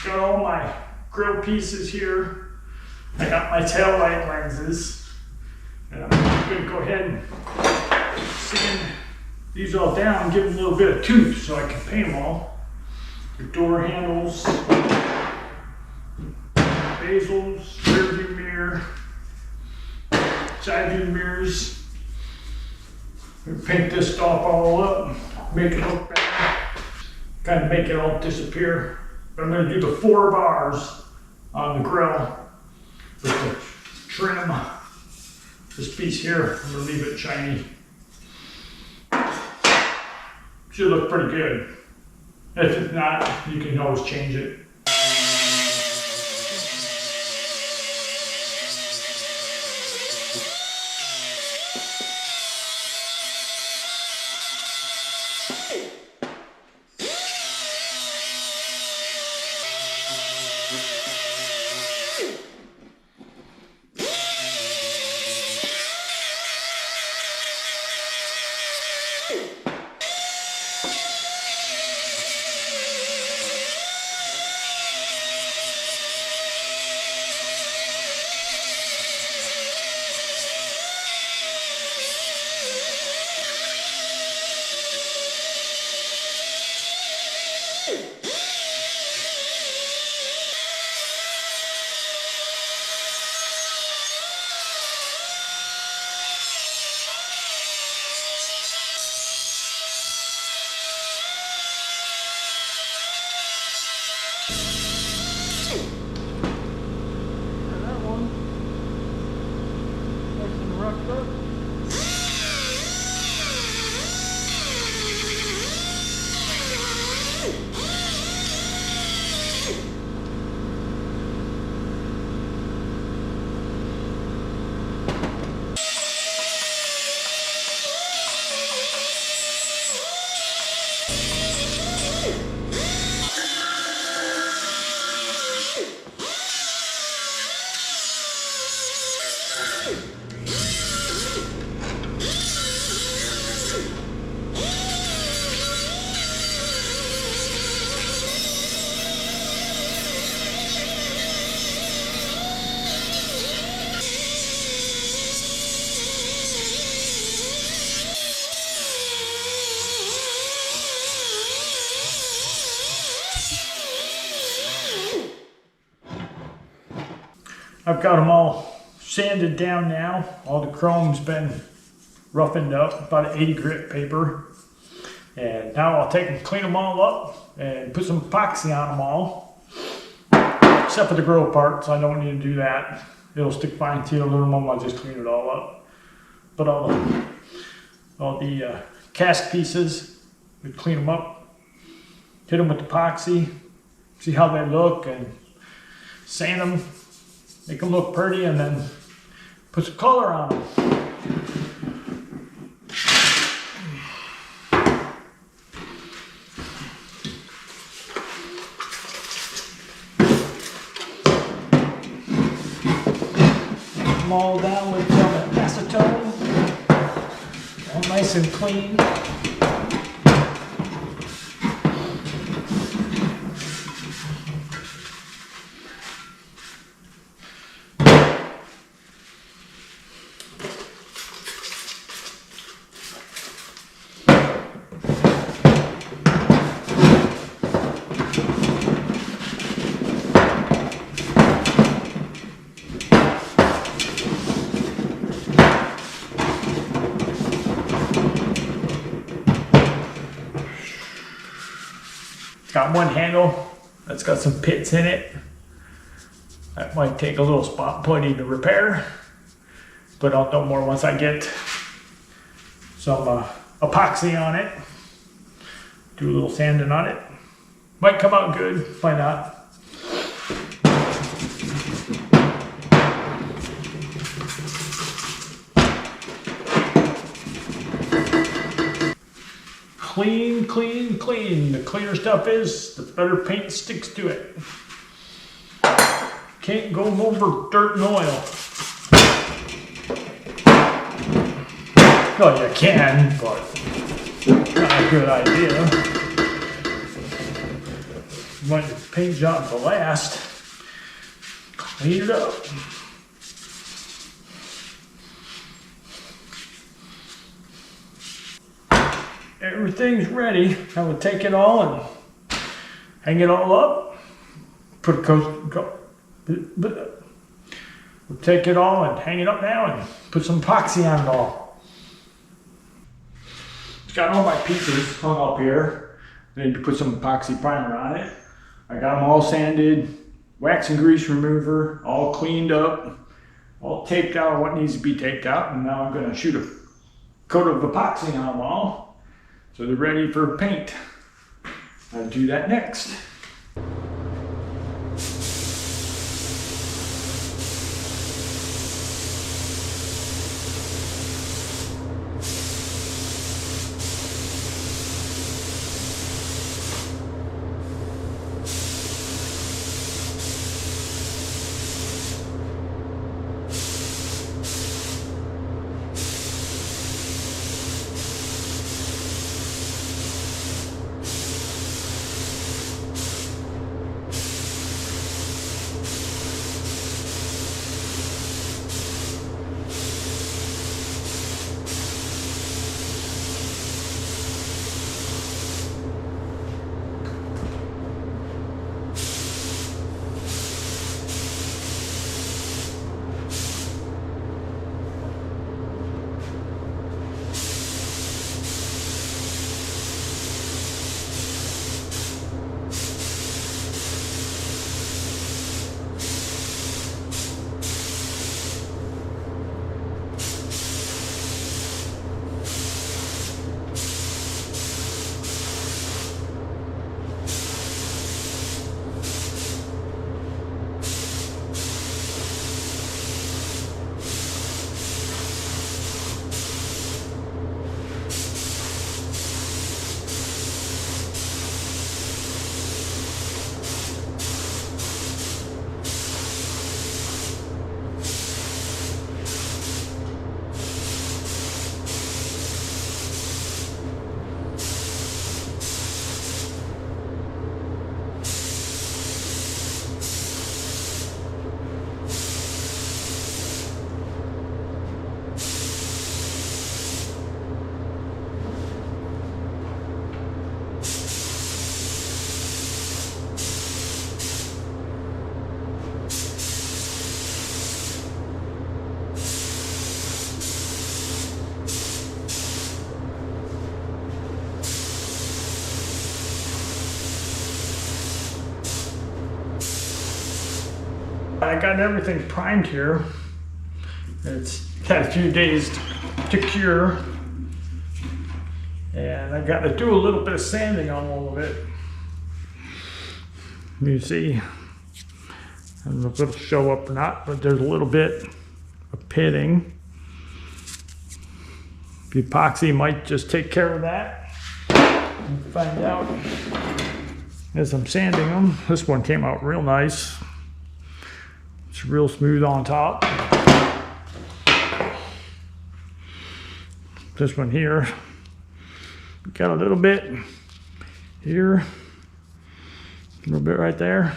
Got all my grill pieces here. I got my tail light lenses. And I'm going to go ahead and sand these all down and give them a little bit of tooth so I can paint them all. The door handles, bezels, rear view mirror, side view mirrors. Paint this stuff all up, make it look better, kind of make it all disappear. But I'm going to do the 4 bars on the grill with the trim. This piece here, I'm going to leave it shiny. Should look pretty good. If it's not, you can always change it. I've got them all sanded down now. All the chrome's been roughened up, about an 80 grit paper. And now I'll take and clean them all up and put some epoxy on them all. Except for the grill parts, I don't need to do that. It'll stick fine to the aluminum, I'll just clean it all up. But all the cast pieces, we clean them up, hit them with epoxy, see how they look, and sand them. Make them look pretty, and then put some color on them. Put them all down with some acetone, all nice and clean. Got one handle that's got some pits in it. That might take a little spot putty to repair, but I'll know more once I get some epoxy on it. Do a little sanding on it. Might come out good, might not. Clean, clean, clean. The cleaner stuff is, the better paint sticks to it. Can't go over dirt and oil. Well, you can, but not a good idea. You want your paint job to last. Clean it up. Everything's ready. I will take it all and hang it all up. Put a we'll take it all and hang it up now and put some epoxy on it all. It's got all my pieces hung up here. I need to put some epoxy primer on it. I got them all sanded, wax and grease remover, all cleaned up, all taped out what needs to be taped out, and now I'm going to shoot a coat of epoxy on them all so they're ready for paint. I'll do that next. I got everything primed here. It's had a few days to cure. And I got to do a little bit of sanding on all of it. You see, I don't know if it'll show up or not, but there's a little bit of pitting. The epoxy might just take care of that. We'll find out as I'm sanding them. This one came out real nice. It's real smooth on top. This one here, got a little bit here, a little bit right there.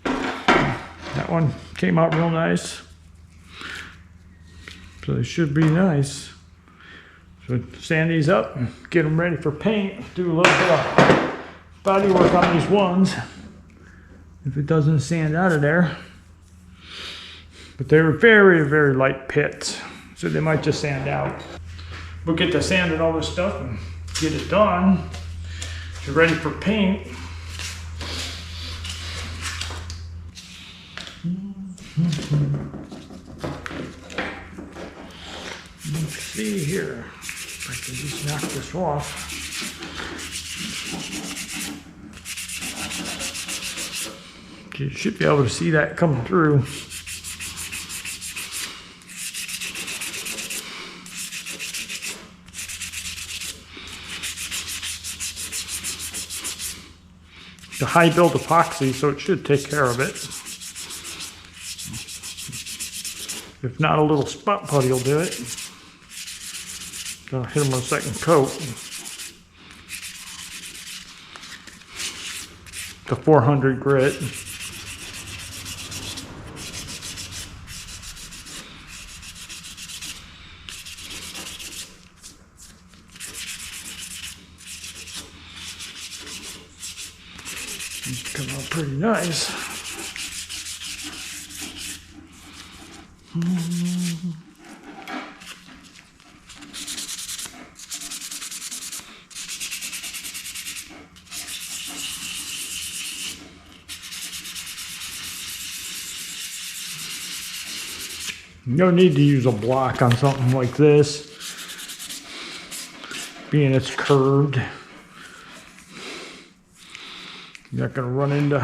That one came out real nice. So they should be nice. So sand these up and get them ready for paint. Do a little bit of body work on these ones if it doesn't sand out of there. But they're very, very light pits, so they might just sand out. We'll get to sanding all this stuff and get it done. So ready for paint. Let's see here if I can just knock this off. You should be able to see that coming through. The high build epoxy, so it should take care of it. If not, a little spot putty will do it. Gonna hit them with a second coat. the 400 grit. It's come out pretty nice. No need to use a block on something like this, being it's curved. You're not going to run into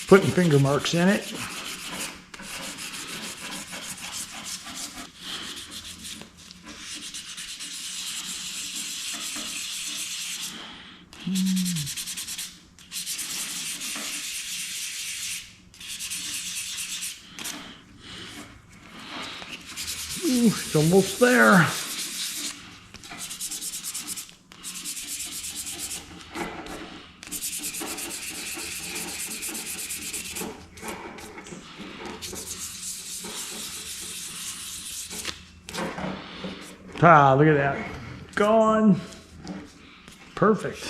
putting finger marks in it. Ooh, it's almost there. Ah, look at that. Gone. Perfect.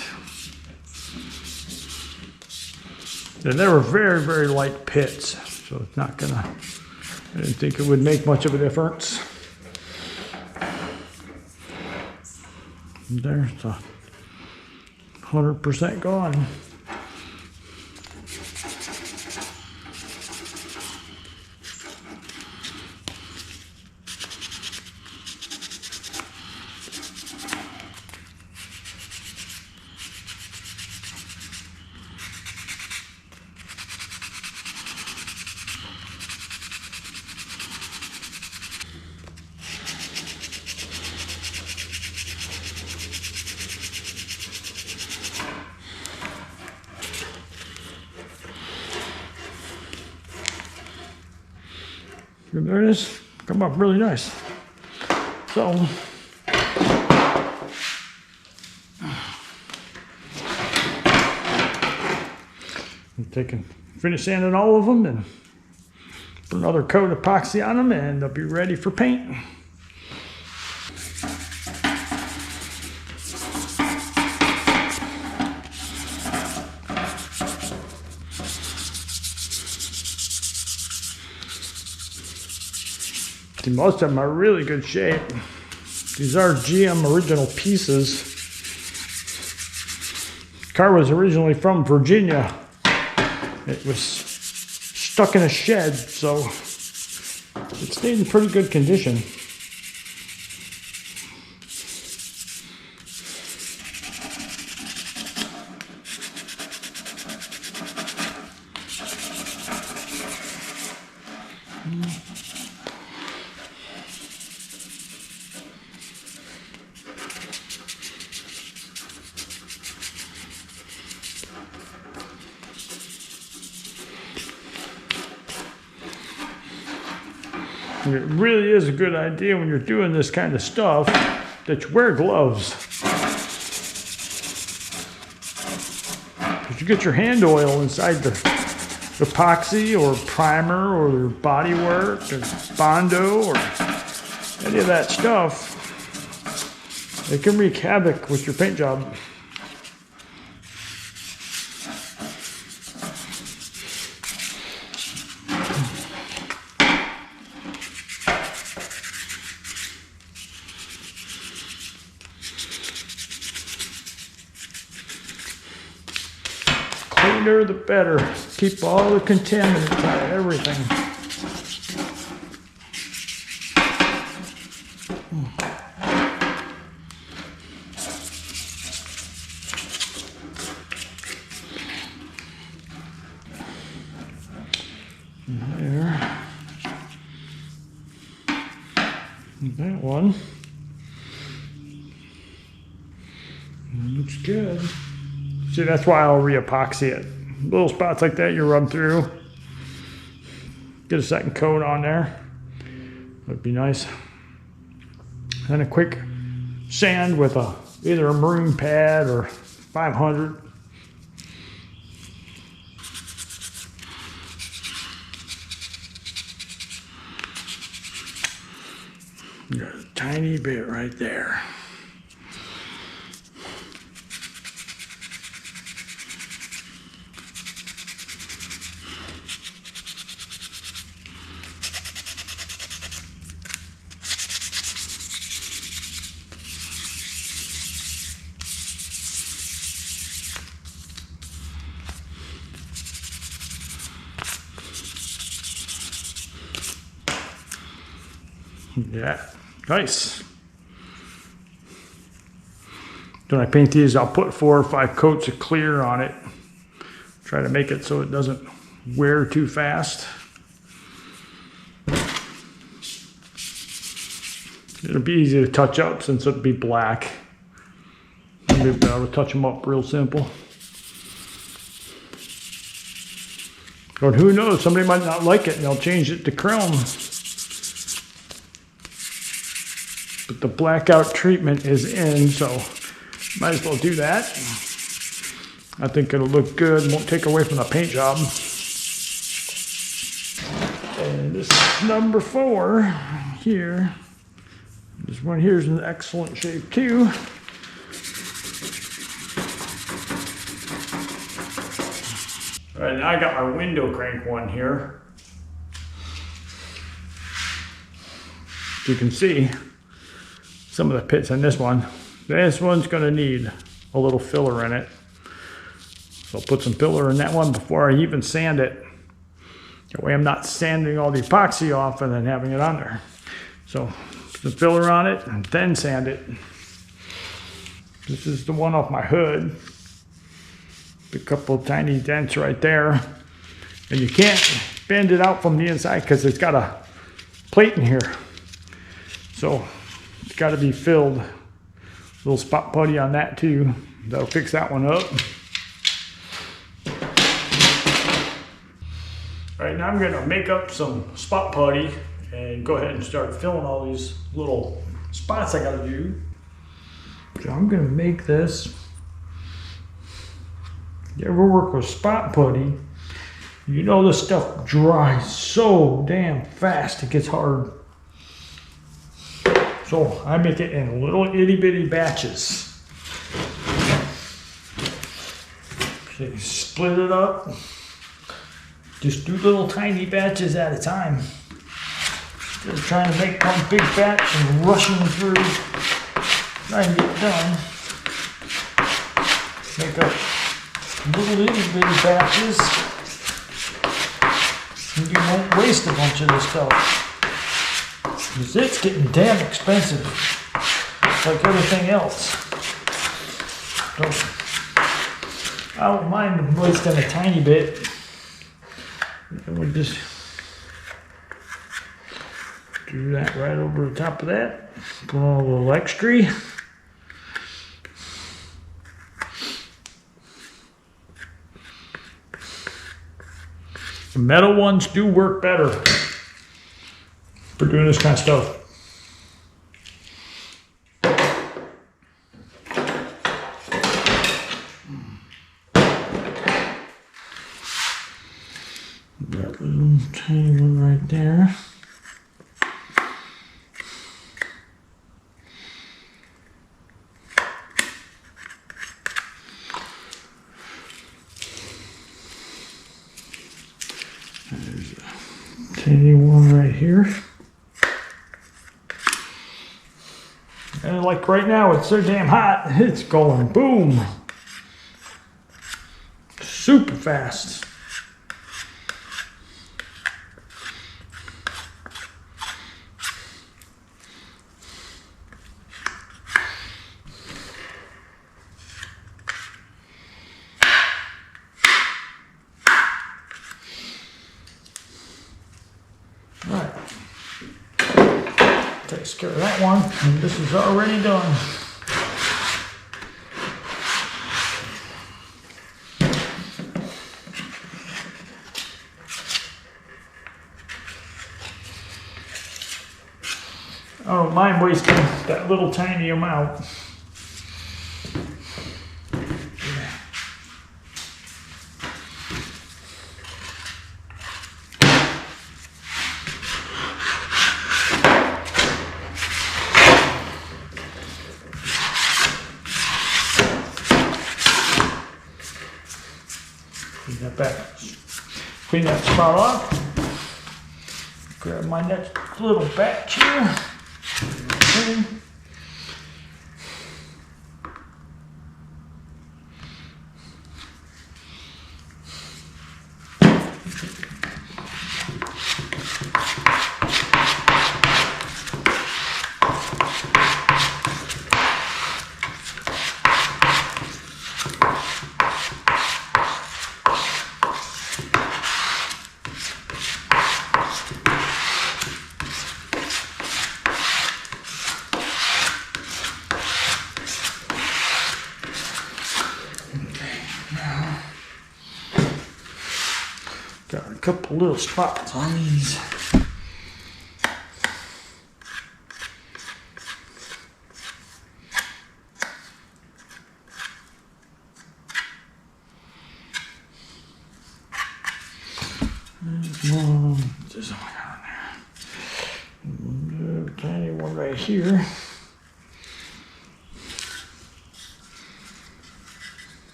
And they were very, very light pits, so it's not gonna, I didn't think it would make much of a difference. There's 100% gone. And there it is, come up really nice. So, I'm finish sanding all of them and put another coat of epoxy on them and they'll be ready for paint. Most of them are really good shape. These are GM original pieces. The car was originally from Virginia. It was stuck in a shed, so it stayed in pretty good condition. It really is a good idea when you're doing this kind of stuff that you wear gloves. Because you get your hand oil inside the epoxy or primer or body work or Bondo or any of that stuff. It can wreak havoc with your paint job. Cleaner the better. Keep all the contaminants out of everything. There. That one. Looks good. See, that's why I'll re-epoxy it. Little spots like that you rub through. Get a second coat on there. That'd be nice. And a quick sand with either a marine pad or 500. tiny bit right there. Yeah, nice. When I paint these, I'll put 4 or 5 coats of clear on it. Try to make it so it doesn't wear too fast. It'll be easy to touch up since it'll be black. You'll be able to touch them up real simple. But who knows, somebody might not like it and they'll change it to chrome. But the blackout treatment is in, so might as well do that. I think it'll look good, won't take away from the paint job. And this is number 4 here. This one here is in excellent shape too. All right, now I got my window crank one here. You can see some of the pits on this one. This one's gonna need a little filler in it. So I'll put some filler in that one before I even sand it. That way I'm not sanding all the epoxy off and then having it on there. So put the filler on it and then sand it. This is the one off my hood. A couple of tiny dents right there. And you can't bend it out from the inside because it's got a plate in here. So it's got to be filled. A little spot putty on that too. That'll fix that one up. All right, now I'm gonna make up some spot putty and go ahead and start filling all these little spots I gotta do. So I'm gonna make this. You ever work with spot putty, you know this stuff dries so damn fast it gets hard. So I make it in little itty bitty batches. So split it up. Just do little tiny batches at a time. Instead of trying to make one big batch and rushing through, trying to get done. Make up little itty bitty batches. And you won't waste a bunch of this stuff. Because it's getting damn expensive, like everything else. So, I don't mind wasting a tiny bit. And we just do that right over the top of that. Put on a little extra. The metal ones do work better for doing this kind of stuff. That little tiny one right there. There's a tiny one right here. And like right now, it's so damn hot, it's going boom. Super fast. All right. Takes care of that one, and this is already done. I don't mind wasting that little tiny amount. Clean that back. Clean that spot off. Grab my next little batch here. Okay. Got a couple little spots on these. There's one on there. Tiny one right here.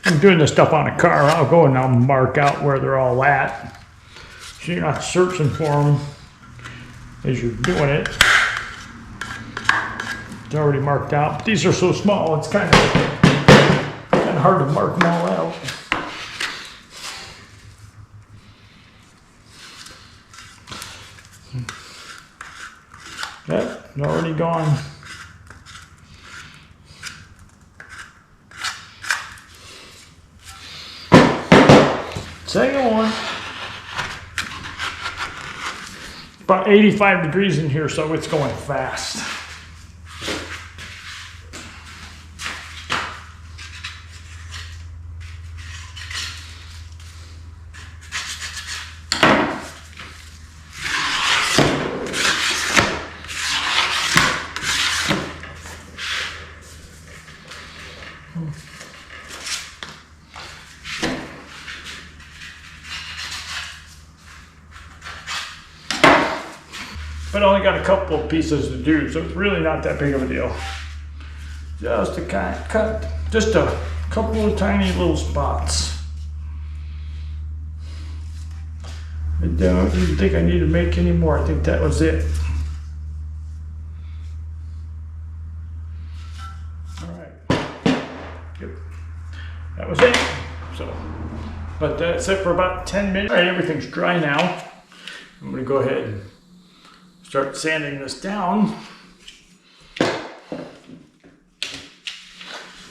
I'm doing this stuff on a car. I'll go and I'll mark out where they're all at, so you're not searching for them as you're doing it. It's already marked out. But these are so small, it's kind of hard to mark them all out. Yep, it's already gone. Second one. About 85 degrees in here, so it's going fast. But I only got a couple of pieces to do, so it's really not that big of a deal. Just to kind of cut just a couple of tiny little spots. I don't even think I need to make any more. I think that was it. All right. Yep. That was it. So, but that's it for about 10 minutes. All right, everything's dry now. I'm gonna go ahead and start sanding this down.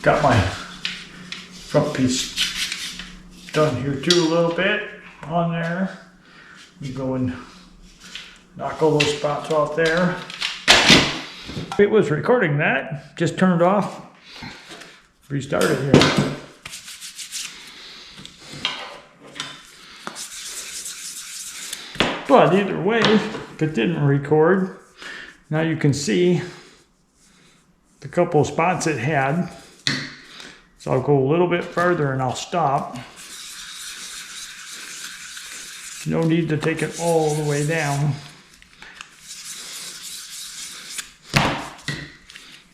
Got my front piece done here too a little bit on there. You go and knock all those spots off there. It was recording that, just turned off, restarted here. But either way, if it didn't record, now you can see the couple of spots it had. So I'll go a little bit further and I'll stop. No need to take it all the way down.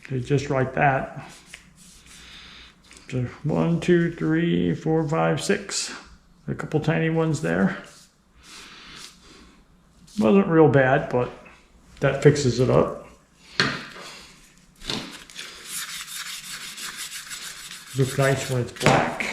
It's just like that. So 1, 2, 3, 4, 5, 6. A couple tiny ones there. Wasn't real bad, but that fixes it up. Looks nice when it's black.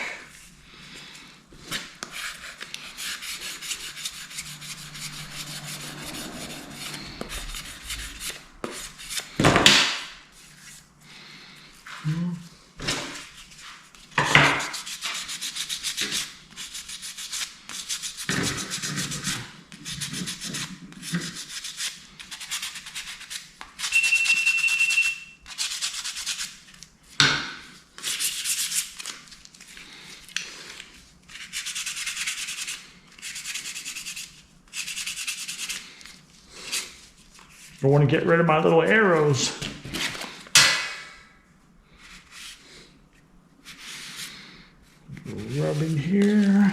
I want to get rid of my little arrows. Rub in here.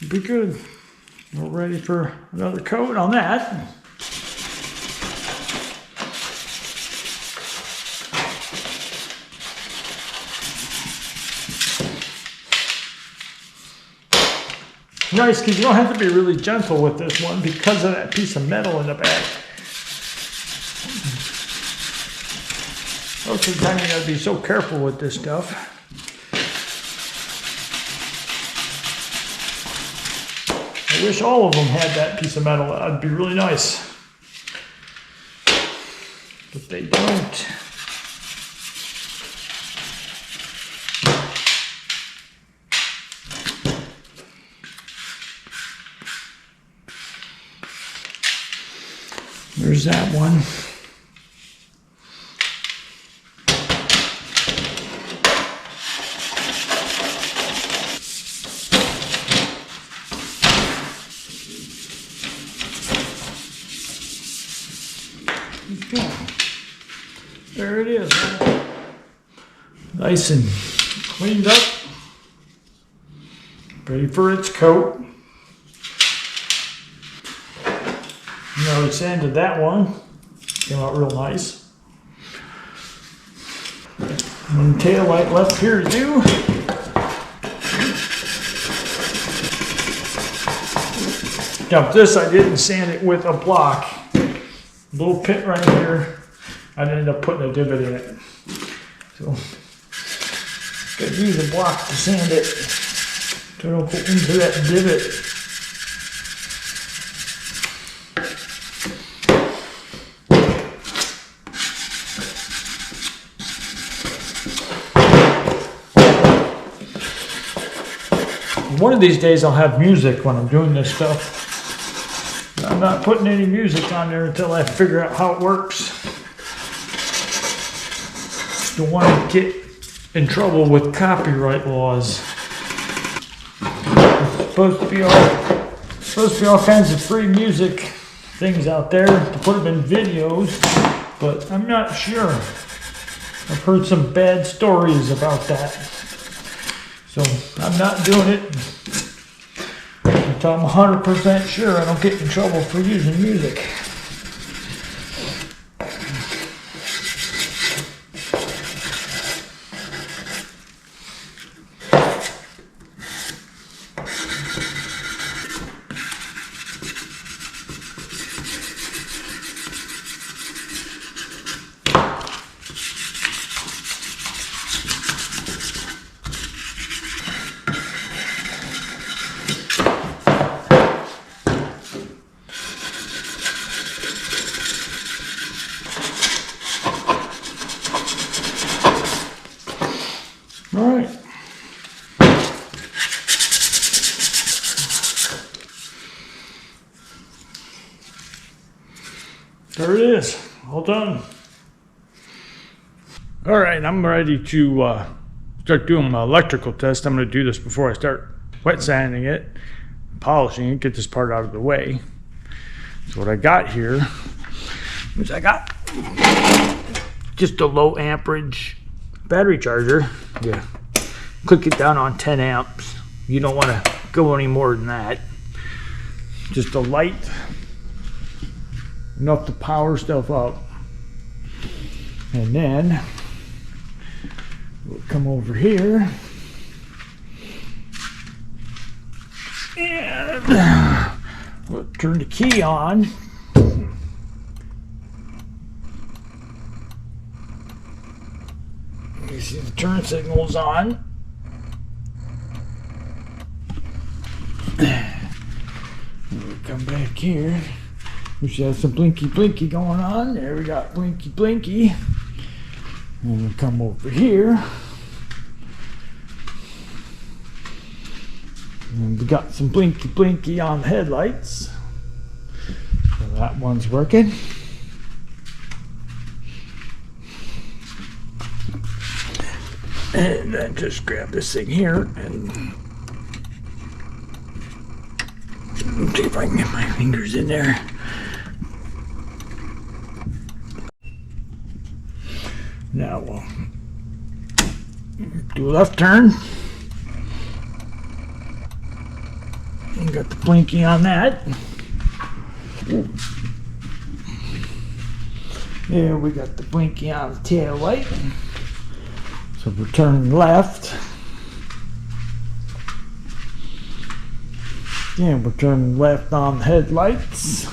should be good. We're ready for another coat on that. Nice, because you don't have to be really gentle with this one because of that piece of metal in the back. Most of the time you gotta be so careful with this stuff. I wish all of them had that piece of metal. That'd be really nice. But they don't. There's that one. Okay. There it is. Nice and cleaned up. Ready for its coat. You already sanded that one. Came out real nice. One tail light left here to do. Now this I didn't sand it with a block. Little pit right here. I ended up putting a divot in it. So gotta use a block to sand it so I don't go into that divot. One of these days I'll have music when I'm doing this stuff. I'm not putting any music on there until I figure out how it works. Don't want to get in trouble with copyright laws. There's supposed to be all kinds of free music things out there to put them in videos, but I'm not sure. I've heard some bad stories about that. So I'm not doing it until I'm 100% sure I don't get in trouble for using music. All right. There it is, all done. All right, I'm ready to start doing my electrical test. I'm going to do this before I start wet sanding it, polishing it, get this part out of the way. So what I got here is I got just a low amperage battery charger. Yeah, click it down on 10 amps. You don't want to go any more than that. Just a light, enough to power stuff up. And then we'll come over here and we'll turn the key on. You see the turn signal's on. We'll come back here. We should have some blinky going on. There we got blinky. And we'll come over here. And we got some blinky on the headlights. So that one's working. And then just grab this thing here and see if I can get my fingers in there. Now we'll do a left turn. We got the blinky on that. Yeah, we got the blinky on the tail light. So we're turning left. Yeah, we're turning left on the headlights.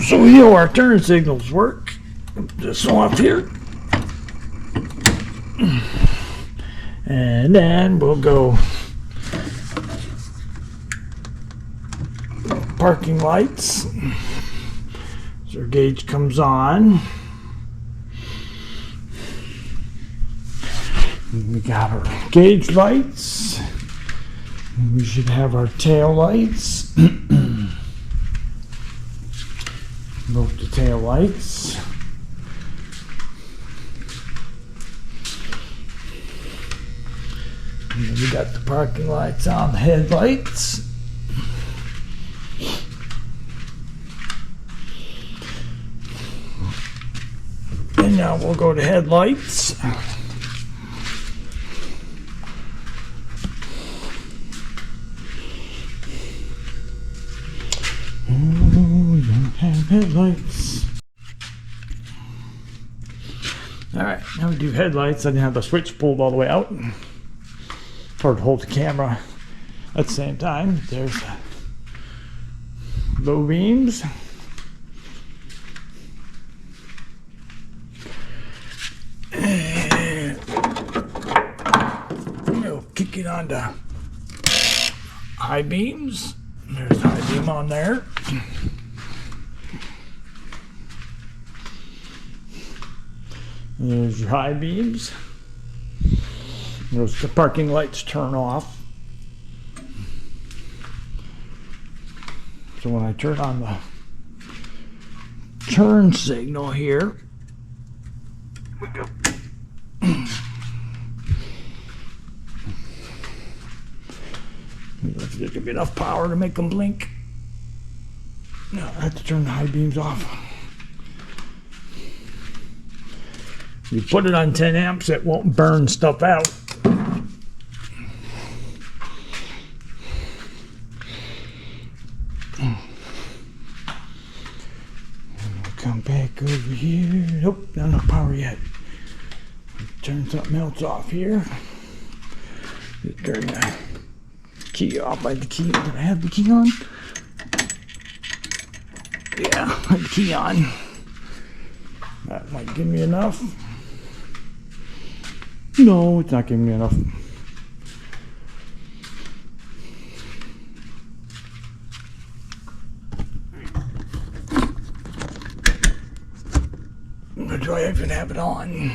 So we know our turn signals work. This off here. And then we'll go parking lights. So our gauge comes on. And we got our gauge lights. And we should have our tail lights. Both the tail lights. And then we got the parking lights on the headlights. And now we'll go to headlights. We don't have headlights. Alright, now we do headlights. I didn't have the switch pulled all the way out. Hard to hold the camera at the same time. There's low beams. And we'll kick it on to high beams. There's high beam on there. There's your high beams. There's the parking lights turn off. So when I turn on the turn signal here, we go. There's going to be enough power to make them blink. No, I have to turn the high beams off. You put it on 10 amps, it won't burn stuff out. Come back over here. Nope, not enough power yet. Turn something else off here. Just turn the key off. By the key. Did I have the key on? Yeah, I have the key on. That might give me enough. No, it's not giving me enough. Do I even have it on?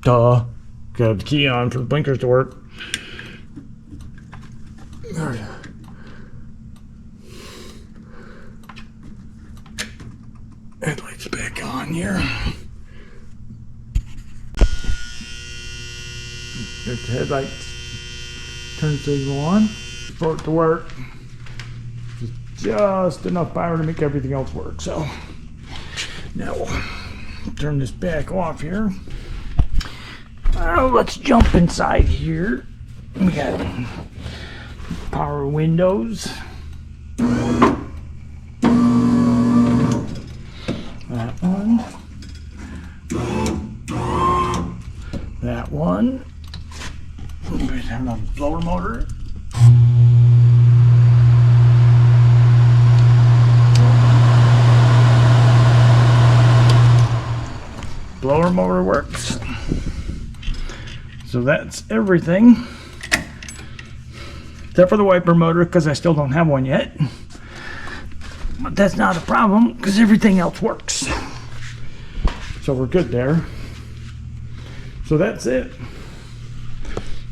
Duh. Got the key on for the blinkers to work. There we go. Headlights back on here. There's the headlights. Turn signal on for it to work. Just enough power to make everything else work. So now we'll turn this back off here. Let's jump inside here. We got power windows. That one. That one. We have a blower motor. Blower motor works. So that's everything. Except for the wiper motor, because I still don't have one yet. But that's not a problem, because everything else works. So we're good there. So that's it.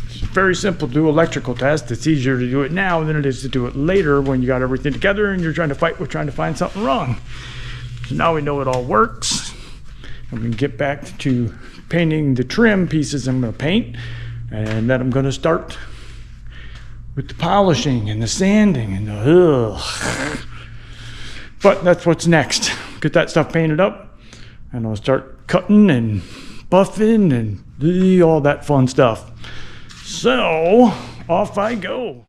It's very simple to do electrical test. It's easier to do it now than it is to do it later when you got everything together and you're trying to fight with trying to find something wrong. So now we know it all works. I'm going to get back to painting the trim pieces I'm going to paint, and then I'm going to start with the polishing and the sanding and the But that's what's next. Get that stuff painted up, and I'll start cutting and puffing and all that fun stuff. So off I go.